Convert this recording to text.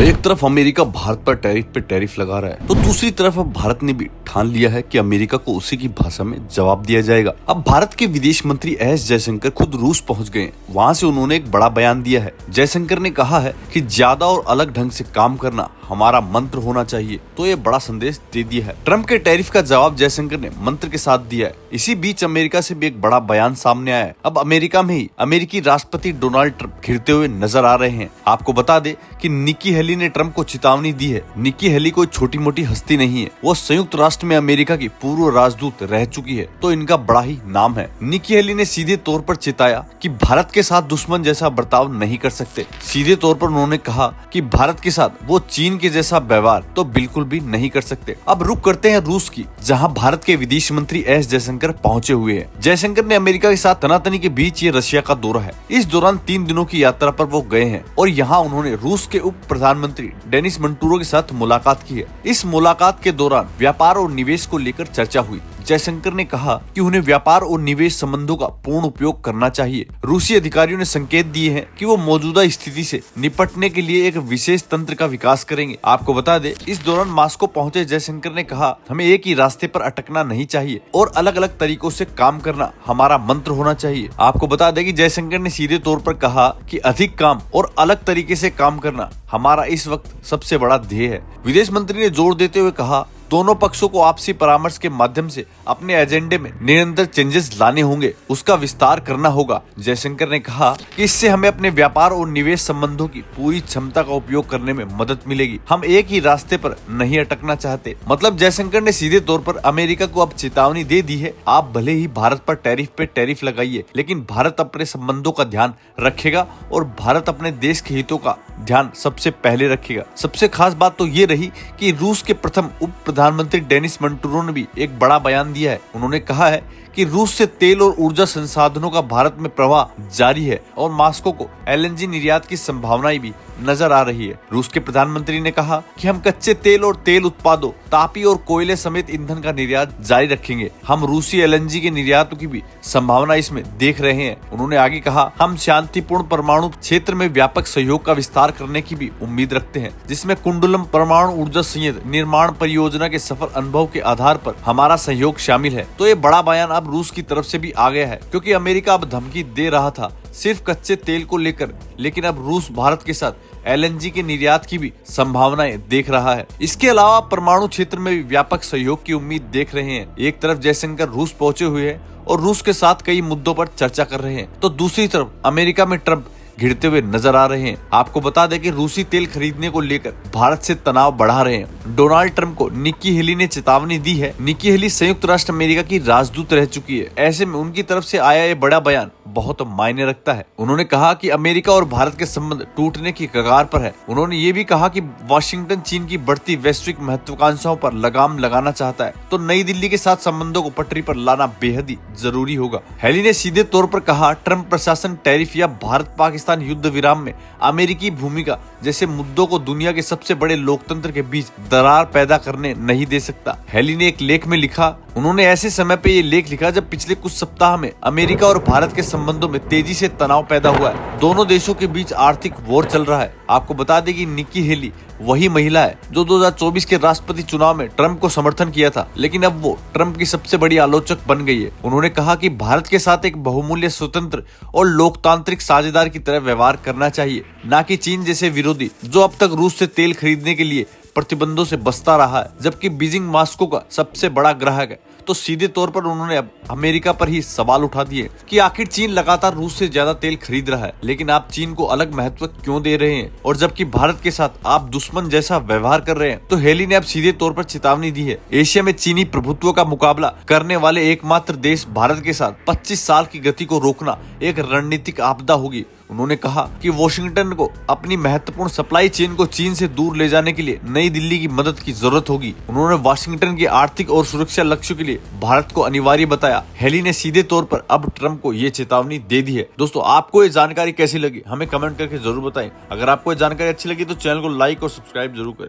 एक तरफ अमेरिका भारत पर टैरिफ पे टैरिफ लगा रहा है, तो दूसरी तरफ अब भारत ने भी ठान लिया है कि अमेरिका को उसी की भाषा में जवाब दिया जाएगा। अब भारत के विदेश मंत्री एस जयशंकर खुद रूस पहुंच गए हैं। वहां से उन्होंने एक बड़ा बयान दिया है। जयशंकर ने कहा है कि ज्यादा और अलग ढंग से काम करना हमारा मंत्र होना चाहिए। तो ये बड़ा संदेश दे दिया है। ट्रंप के टैरिफ का जवाब जयशंकर ने मंत्र के साथ दिया है। इसी बीच अमेरिका से भी एक बड़ा बयान सामने आया है। अब अमेरिका में ही अमेरिकी राष्ट्रपति डोनाल्ड ट्रंप घिरते हुए नजर आ रहे हैं। आपको बता दे कि निक्की हेली ने ट्रंप को चेतावनी दी है। निक्की हेली कोई छोटी मोटी हस्ती नहीं है। वो संयुक्त राष्ट्र में अमेरिका की पूर्व राजदूत रह चुकी है, तो इनका बड़ा ही नाम है। निक्की हेली ने सीधे तौर पर चेताया कि भारत के साथ दुश्मन जैसा बर्ताव नहीं कर सकते। सीधे तौर पर उन्होंने कहा कि भारत के साथ वो चीन के जैसा व्यवहार तो बिल्कुल भी नहीं कर सकते। अब रुक करते हैं रूस की, जहां भारत के विदेश मंत्री एस जयशंकर पहुंचे हुए हैं। जयशंकर ने अमेरिका के साथ तनातनी के बीच ये रशिया का दौरा है। इस दौरान 3 दिनों की यात्रा पर वो गए हैं और यहाँ उन्होंने रूस के उप प्रधानमंत्री डेनिस मंटूरो के साथ मुलाकात की है। इस मुलाकात के दौरान व्यापार और निवेश को लेकर चर्चा हुई। जयशंकर ने कहा कि उन्हें व्यापार और निवेश संबंधों का पूर्ण उपयोग करना चाहिए। रूसी अधिकारियों ने संकेत दिए हैं कि वो मौजूदा स्थिति से निपटने के लिए एक विशेष तंत्र का विकास करेंगे। आपको बता दें, इस दौरान मॉस्को पहुंचे जयशंकर ने कहा, हमें एक ही रास्ते पर अटकना नहीं चाहिए और अलग अलग तरीकों से काम करना हमारा मंत्र होना चाहिए। आपको बता दें कि जयशंकर ने सीधे तौर पर कहा कि अधिक काम और अलग तरीके से काम करना हमारा इस वक्त सबसे बड़ा ध्येय है। विदेश मंत्री ने जोर देते हुए कहा, दोनों पक्षों को आपसी परामर्श के माध्यम से अपने एजेंडे में निरंतर चेंजेस लाने होंगे, उसका विस्तार करना होगा। जयशंकर ने कहा कि इससे हमें अपने व्यापार और निवेश संबंधों की पूरी क्षमता का उपयोग करने में मदद मिलेगी। हम एक ही रास्ते पर नहीं अटकना चाहते। मतलब जयशंकर ने सीधे तौर पर अमेरिका को अब चेतावनी दे दी है, आप भले ही भारत पर टैरिफ पे टैरिफ लगाइए, लेकिन भारत अपने संबंधों का ध्यान रखेगा और भारत अपने देश के हितों का ध्यान सबसे पहले रखेगा। सबसे खास बात तो ये रही कि रूस के प्रथम उप प्रधानमंत्री डेनिस मंटूरो ने भी एक बड़ा बयान दिया है। उन्होंने कहा है कि रूस से तेल और ऊर्जा संसाधनों का भारत में प्रवाह जारी है और मॉस्को को एलएनजी निर्यात की संभावनाएं भी नजर आ रही है। रूस के प्रधानमंत्री ने कहा कि हम कच्चे तेल और तेल उत्पादों, तापी और कोयले समेत ईंधन का निर्यात जारी रखेंगे। हम रूसी एलएनजी के निर्यात की भी संभावना इसमें देख रहे हैं। उन्होंने आगे कहा, हम शांतिपूर्ण परमाणु क्षेत्र में व्यापक सहयोग का विस्तार करने की भी उम्मीद रखते हैं, जिसमें कुंडलम परमाणु ऊर्जा संयंत्र निर्माण परियोजना के सफल अनुभव के आधार पर हमारा सहयोग शामिल है। तो ये बड़ा बयान अब रूस की तरफ से भी आ गया है, क्योंकि अमेरिका अब धमकी दे रहा था सिर्फ कच्चे तेल को लेकर, लेकिन अब रूस भारत के साथ एलएनजी के निर्यात की भी संभावनाएं देख रहा है। इसके अलावा परमाणु क्षेत्र में भी व्यापक सहयोग की उम्मीद देख रहे हैं। एक तरफ जयशंकर रूस पहुंचे हुए हैं और रूस के साथ कई मुद्दों पर चर्चा कर रहे हैं, तो दूसरी तरफ अमेरिका में ट्रंप घिरते हुए नजर आ रहे हैं। आपको बता दें कि रूसी तेल खरीदने को लेकर भारत से तनाव बढ़ा रहे हैं। डोनाल्ड ट्रंप को निक्की हेली ने चेतावनी दी है। निक्की हेली संयुक्त राष्ट्र अमेरिका की राजदूत रह चुकी है। ऐसे में उनकी तरफ से आया ये बड़ा बयान बहुत मायने रखता है। उन्होंने कहा कि अमेरिका और भारत के संबंध टूटने की कगार पर है। उन्होंने ये भी कहा कि वाशिंगटन चीन की बढ़ती वैश्विक महत्वाकांक्षाओं पर लगाम लगाना चाहता है, तो नई दिल्ली के साथ संबंधों को पटरी पर लाना बेहद ही जरूरी होगा। हेली ने सीधे तौर पर कहा, ट्रंप प्रशासन टैरिफ या भारत पाकिस्तान युद्ध विराम में अमेरिकी भूमिका जैसे मुद्दों को दुनिया के सबसे बड़े लोकतंत्र के बीच दरार पैदा करने नहीं दे सकता। हेली ने एक लेख में लिखा, उन्होंने ऐसे समय पे ये लेख लिखा जब पिछले कुछ सप्ताह में अमेरिका और भारत के संबंधों में तेजी से तनाव पैदा हुआ है। दोनों देशों के बीच आर्थिक वॉर चल रहा है। आपको बता दें कि निक्की हेली वही महिला है जो 2024 के राष्ट्रपति चुनाव में ट्रंप को समर्थन किया था, लेकिन अब वो ट्रंप की सबसे बड़ी आलोचक बन गई है। उन्होंने कहा कि भारत के साथ एक बहुमूल्य स्वतंत्र और लोकतांत्रिक साझेदार की तरह व्यवहार करना चाहिए, न कि चीन जैसे विरोधी जो अब तक रूस से तेल खरीदने के लिए प्रतिबंधों से बचता रहा है, जबकि बीजिंग मॉस्को का सबसे बड़ा ग्राहक है। तो सीधे तौर पर उन्होंने अब अमेरिका पर ही सवाल उठा दिए कि आखिर चीन लगातार रूस से ज्यादा तेल खरीद रहा है, लेकिन आप चीन को अलग महत्व क्यों दे रहे हैं, और जबकि भारत के साथ आप दुश्मन जैसा व्यवहार कर रहे हैं। तो हेली ने अब सीधे तौर पर चेतावनी दी है। एशिया में चीनी प्रभुत्व का मुकाबला करने वाले एकमात्र देश भारत के साथ 25 साल की गति को रोकना एक रणनीतिक आपदा होगी। उन्होंने कहा कि वॉशिंगटन को अपनी महत्वपूर्ण सप्लाई चेन को चीन से दूर ले जाने के लिए नई दिल्ली की मदद की जरूरत होगी। उन्होंने वॉशिंगटन के आर्थिक और सुरक्षा लक्ष्यों के लिए भारत को अनिवार्य बताया। हेली ने सीधे तौर पर अब ट्रंप को ये चेतावनी दे दी है। दोस्तों, आपको ये जानकारी कैसी लगी हमें कमेंट करके जरूर बताएं। अगर आपको ये जानकारी अच्छी लगी तो चैनल को लाइक और सब्सक्राइब जरूर करें।